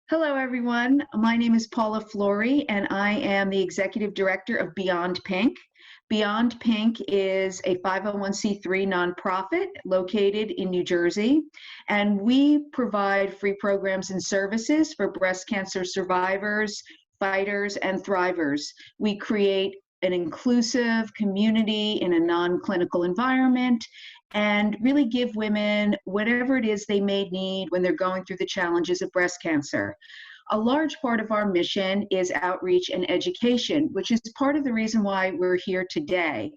Hello, everyone. My name is Paula Flory, and I am the Executive Director of Beyond Pink. Beyond Pink is a 501c3 nonprofit located in New Jersey, and we provide free programs and services for breast cancer survivors, fighters, and thrivers. We create an inclusive community in a non-clinical environment and really give women whatever it is they may need when they're going through the challenges of breast cancer. A large part of our mission is outreach and education, which is part of the reason why we're here today.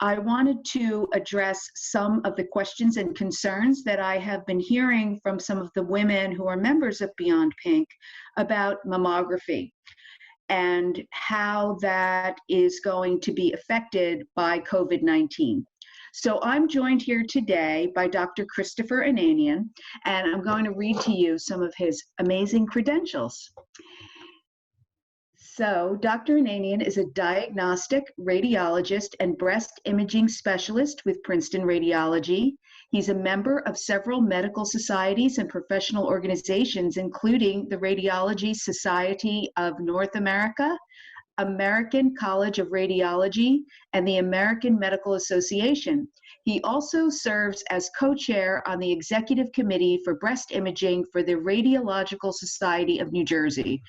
I wanted to address some of the questions and concerns that I have been hearing from some of the women who are members of Beyond Pink about mammography and how that is going to be affected by COVID-19. So I'm joined here today by Dr. Christopher Ananian, and I'm going to read to you some of his amazing credentials. So Dr. Ananian is a diagnostic radiologist and breast imaging specialist with Princeton Radiology. He's a member of several medical societies and professional organizations, including the Radiology Society of North America, American College of Radiology, and the American Medical Association. He also serves as co-chair on the executive committee for breast imaging for the Radiological Society of New Jersey.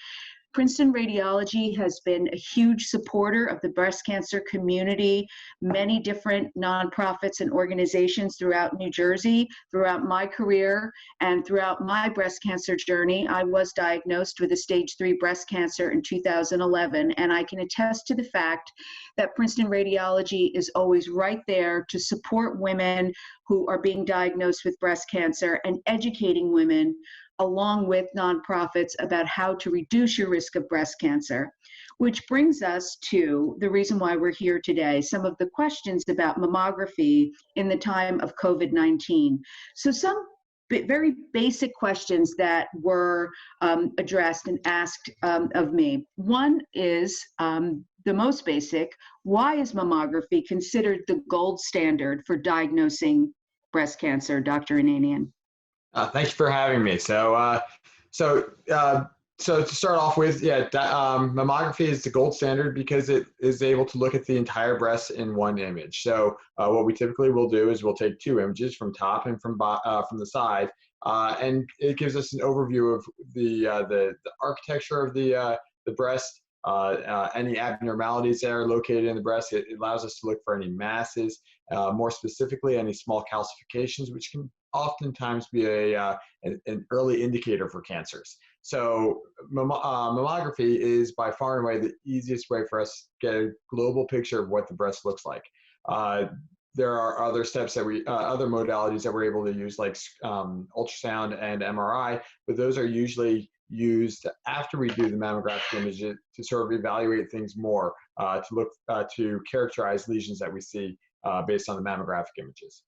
Princeton Radiology has been a huge supporter of the breast cancer community, many different nonprofits and organizations throughout New Jersey. Throughout my career and throughout my breast cancer journey, I was diagnosed with a stage 3 breast cancer in 2011, and I can attest to the fact that Princeton Radiology is always right there to support women who are being diagnosed with breast cancer and educating women along with nonprofits about how to reduce your risk of breast cancer, which brings us to the reason why we're here today, some of the questions about mammography in the time of COVID-19. So some very basic questions that were addressed and asked of me. One is the most basic: why is mammography considered the gold standard for diagnosing breast cancer, Dr. Ananian? Thank you for having me. So to start off with, mammography is the gold standard because it is able to look at the entire breast in one image. So what we typically will do is we'll take two images from top and from the side, and it gives us an overview of the architecture of the breast, any abnormalities that are located in the breast. It allows us to look for any masses, more specifically any small calcifications, which can oftentimes be an early indicator for cancers. So mammography is by far and away the easiest way for us to get a global picture of what the breast looks like. There are other steps that other modalities that we're able to use, like ultrasound and MRI, but those are usually used after we do the mammographic image to sort of evaluate things more, to characterize lesions that we see based on the mammographic images.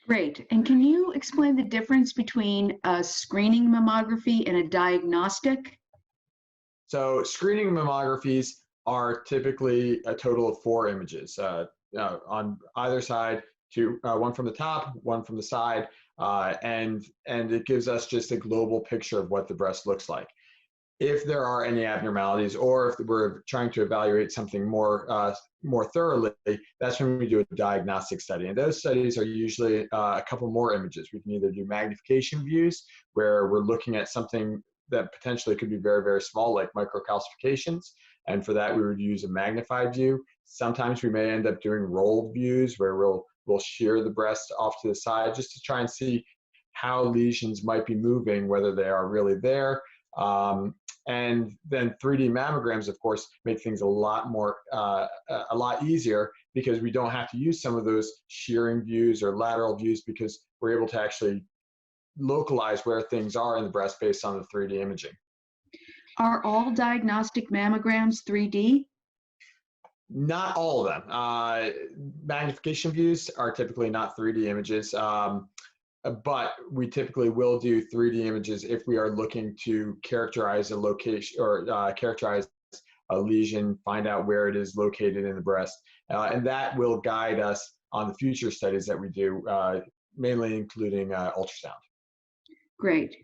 Great. And can you explain the difference between a screening mammography and a diagnostic? So screening mammographies are typically a total of 4 images on either side, one from the top, one from the side, and it gives us just a global picture of what the breast looks like. If there are any abnormalities, or if we're trying to evaluate something more thoroughly, that's when we do a diagnostic study. And those studies are usually a couple more images. We can either do magnification views, where we're looking at something that potentially could be very, very small, like microcalcifications. And for that, we would use a magnified view. Sometimes we may end up doing rolled views, where we'll shear the breast off to the side just to try and see how lesions might be moving, whether they are really there. And then 3D mammograms, of course, make things a lot easier, because we don't have to use some of those shearing views or lateral views, because we're able to actually localize where things are in the breast based on the 3D imaging. Are all diagnostic mammograms 3D? Not all of them. Magnification views are typically not 3D images. But we typically will do 3D images if we are looking to characterize a location, or characterize a lesion, find out where it is located in the breast. And that will guide us on the future studies that we do, mainly including ultrasound. Great.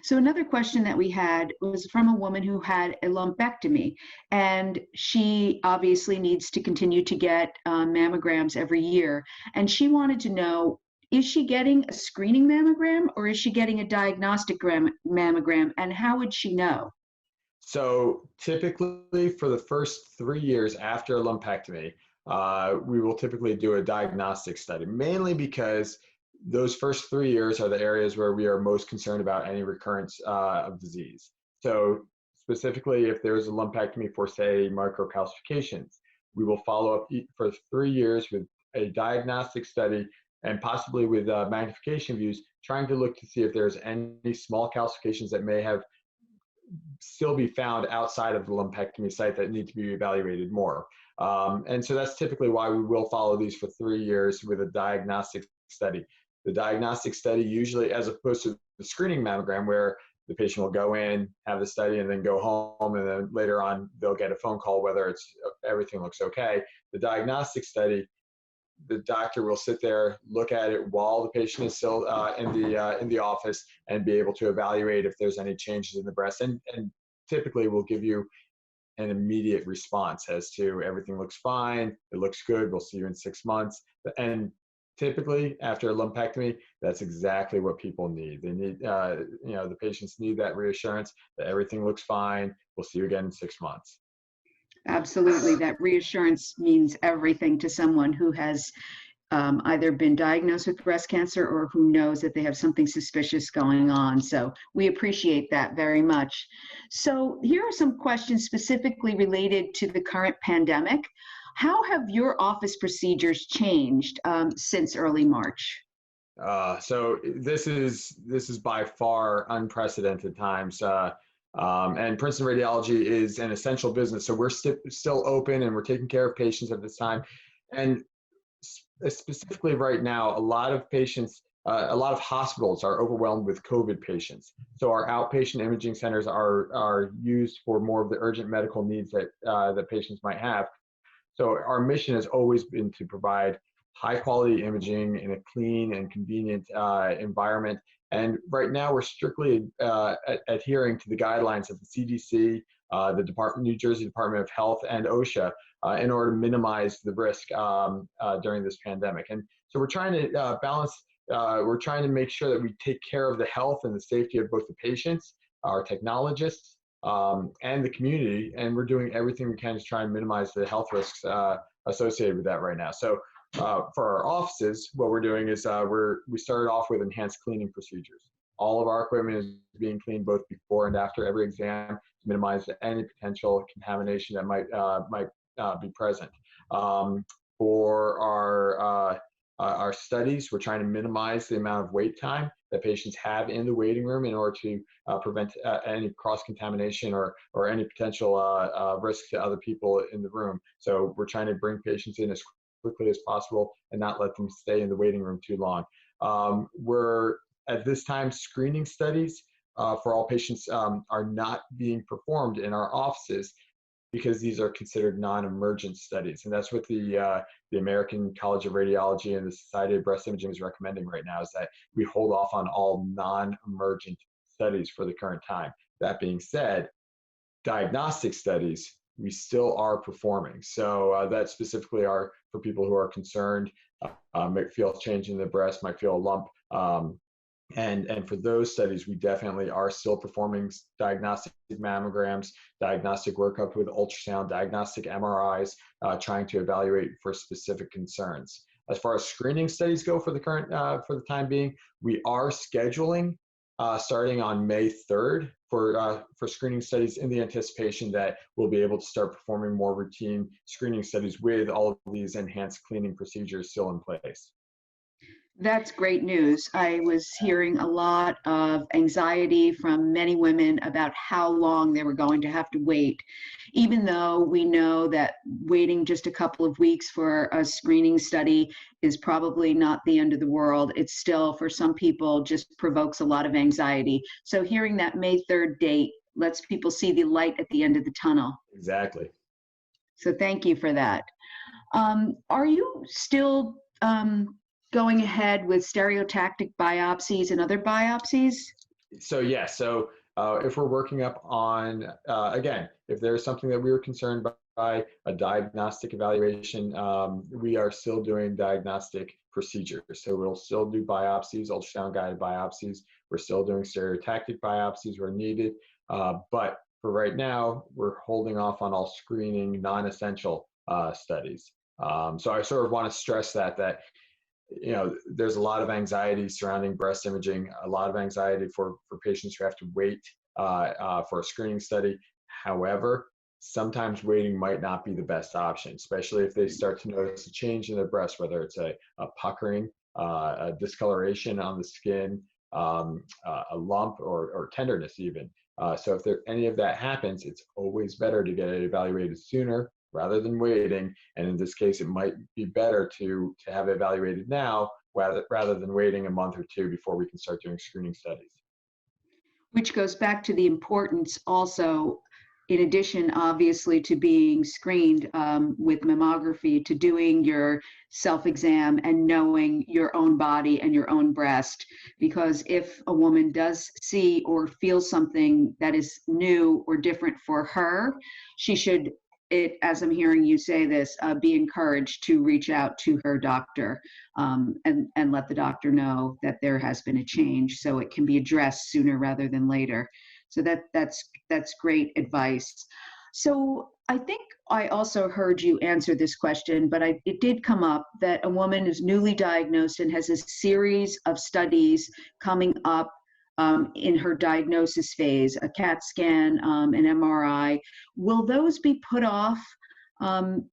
So another question that we had was from a woman who had a lumpectomy, and she obviously needs to continue to get mammograms every year. And she wanted to know, is she getting a screening mammogram or is she getting a diagnostic mammogram, and how would she know? So typically for the first 3 years after a lumpectomy, we will typically do a diagnostic study, mainly because those first 3 years are the areas where we are most concerned about any recurrence of disease. So specifically, if there's a lumpectomy for, say, microcalcifications, we will follow up for 3 years with a diagnostic study and possibly with magnification views, trying to look to see if there's any small calcifications that may have still be found outside of the lumpectomy site that need to be evaluated more. And so that's typically why we will follow these for 3 years with a diagnostic study. The diagnostic study usually, as opposed to the screening mammogram where the patient will go in, have the study, and then go home, and then later on they'll get a phone call whether it's everything looks okay. The diagnostic study, the doctor will sit there, look at it while the patient is still in the office, and be able to evaluate if there's any changes in the breast, and typically will give you an immediate response as to everything looks fine, it looks good, we'll see you in 6 months. And typically after a lumpectomy, that's exactly what people need. They need, the patients need that reassurance that everything looks fine, we'll see you again in 6 months. Absolutely. That reassurance means everything to someone who has either been diagnosed with breast cancer or who knows that they have something suspicious going on. So we appreciate that very much. So here are some questions specifically related to the current pandemic. How have your office procedures changed since early March? So this is by far unprecedented times. And Princeton Radiology is an essential business, so we're still open and we're taking care of patients at this time. And specifically right now, a lot of patients, a lot of hospitals are overwhelmed with COVID patients. So our outpatient imaging centers are used for more of the urgent medical needs that patients might have. So our mission has always been to provide high quality imaging in a clean and convenient environment. And right now we're strictly adhering to the guidelines of the CDC, the New Jersey Department of Health, and OSHA in order to minimize the risk during this pandemic. And so we're trying to balance, we're trying to make sure that we take care of the health and the safety of both the patients, our technologists, and the community. And we're doing everything we can to try and minimize the health risks associated with that right now. So for our offices, what we're doing is we started off with enhanced cleaning procedures. All of our equipment is being cleaned both before and after every exam to minimize any potential contamination that might be present. For our studies, we're trying to minimize the amount of wait time that patients have in the waiting room in order to prevent any cross-contamination or any potential risk to other people in the room. So we're trying to bring patients in as quickly as possible and not let them stay in the waiting room too long. We're at this time screening studies for all patients are not being performed in our offices because these are considered non-emergent studies, and that's what the American College of Radiology and the Society of Breast Imaging is recommending right now, is that we hold off on all non-emergent studies for the current time. That being said, diagnostic studies we still are performing. So that specifically are for people who are concerned, might feel a change in the breast, might feel a lump. And for those studies, we definitely are still performing diagnostic mammograms, diagnostic workup with ultrasound, diagnostic MRIs, trying to evaluate for specific concerns. As far as screening studies go for the time being, we are scheduling starting on May 3rd for screening studies in the anticipation that we'll be able to start performing more routine screening studies with all of these enhanced cleaning procedures still in place. That's great news. I was hearing a lot of anxiety from many women about how long they were going to have to wait, even though we know that waiting just a couple of weeks for a screening study is probably not the end of the world. It still, for some people, just provokes a lot of anxiety. So hearing that May 3rd date lets people see the light at the end of the tunnel. Exactly. So thank you for that. Are you still going ahead with stereotactic biopsies and other biopsies? So yeah, so if we're working up on, again, if there's something that we were concerned by a diagnostic evaluation, we are still doing diagnostic procedures. So we'll still do biopsies, ultrasound guided biopsies. We're still doing stereotactic biopsies where needed. But for right now, we're holding off on all screening non-essential studies. So I sort of want to stress that there's a lot of anxiety surrounding breast imaging, a lot of anxiety for patients who have to wait for a screening study. However, sometimes waiting might not be the best option, especially if they start to notice a change in their breast, whether it's a puckering, a discoloration on the skin, a lump, or tenderness even. So if any of that happens, it's always better to get it evaluated sooner rather than waiting. And in this case, it might be better to have it evaluated now rather than waiting a month or two before we can start doing screening studies. Which goes back to the importance also, in addition, obviously, to being screened with mammography, to doing your self-exam and knowing your own body and your own breast. Because if a woman does see or feel something that is new or different for her, she should, as I'm hearing you say this, be encouraged to reach out to her doctor and let the doctor know that there has been a change, so it can be addressed sooner rather than later. So that's great advice. So I think I also heard you answer this question, but it did come up that a woman is newly diagnosed and has a series of studies coming up in her diagnosis phase, a CAT scan, an MRI. Will those be put off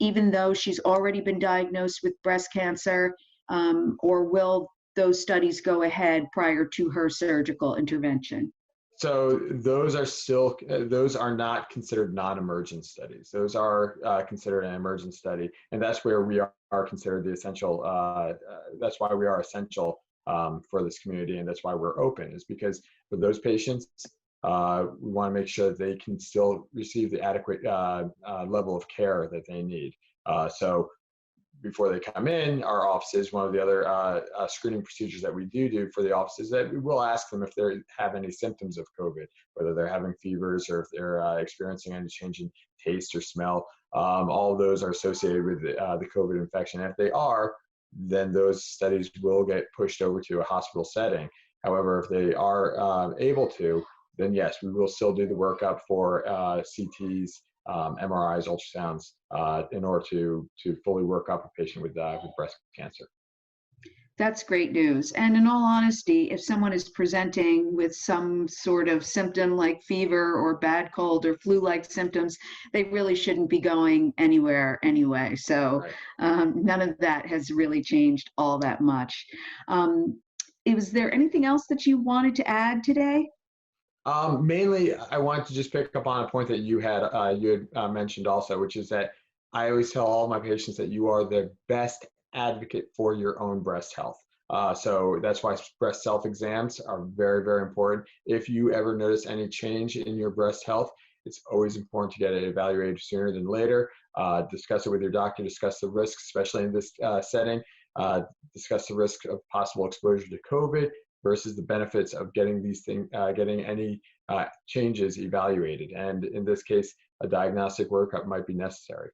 even though she's already been diagnosed with breast cancer, or will those studies go ahead prior to her surgical intervention? So those are not considered non-emergent studies. Those are considered an emergent study, and that's where we are considered the essential. That's why we are essential for this community, and that's why we're open. Is because for those patients, we want to make sure that they can still receive the adequate level of care that they need. So before they come in our offices, one of the other screening procedures that we do for the offices, that we will ask them if they have any symptoms of COVID, whether they're having fevers or if they're experiencing any change in taste or smell. All of those are associated with the COVID infection. And if they are, then those studies will get pushed over to a hospital setting. However, if they are able to, then yes, we will still do the workup for CTs, MRIs, ultrasounds, in order to fully work up a patient with breast cancer. That's great news. And in all honesty, if someone is presenting with some sort of symptom like fever or bad cold or flu-like symptoms, they really shouldn't be going anywhere anyway. So none of that has really changed all that much. Was there anything else that you wanted to add today? Mainly, I wanted to just pick up on a point that you had mentioned also, which is that I always tell all my patients that you are the best advocate for your own breast health. So that's why breast self-exams are very, very important. If you ever notice any change in your breast health, it's always important to get it evaluated sooner than later. Discuss it with your doctor, discuss the risks, especially in this setting. Discuss the risk of possible exposure to COVID versus the benefits of getting these things, getting any changes evaluated. And in this case, a diagnostic workup might be necessary.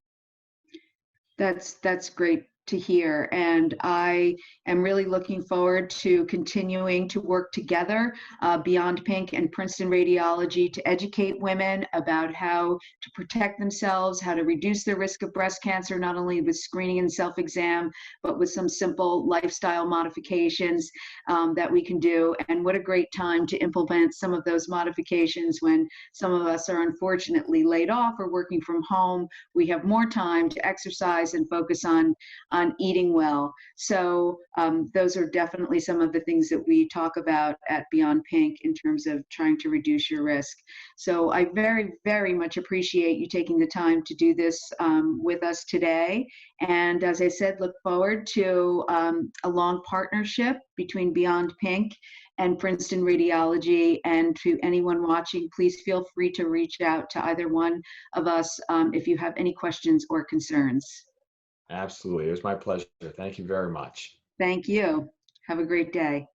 That's great to hear. And I am really looking forward to continuing to work together, Beyond Pink and Princeton Radiology, to educate women about how to protect themselves, how to reduce their risk of breast cancer, not only with screening and self-exam, but with some simple lifestyle modifications that we can do. And what a great time to implement some of those modifications when some of us are unfortunately laid off or working from home. We have more time to exercise and focus on eating well. So those are definitely some of the things that we talk about at Beyond Pink in terms of trying to reduce your risk. So I very, very much appreciate you taking the time to do this with us today. And as I said, look forward to a long partnership between Beyond Pink and Princeton Radiology. And to anyone watching, please feel free to reach out to either one of us if you have any questions or concerns. Absolutely. It was my pleasure. Thank you very much. Thank you. Have a great day.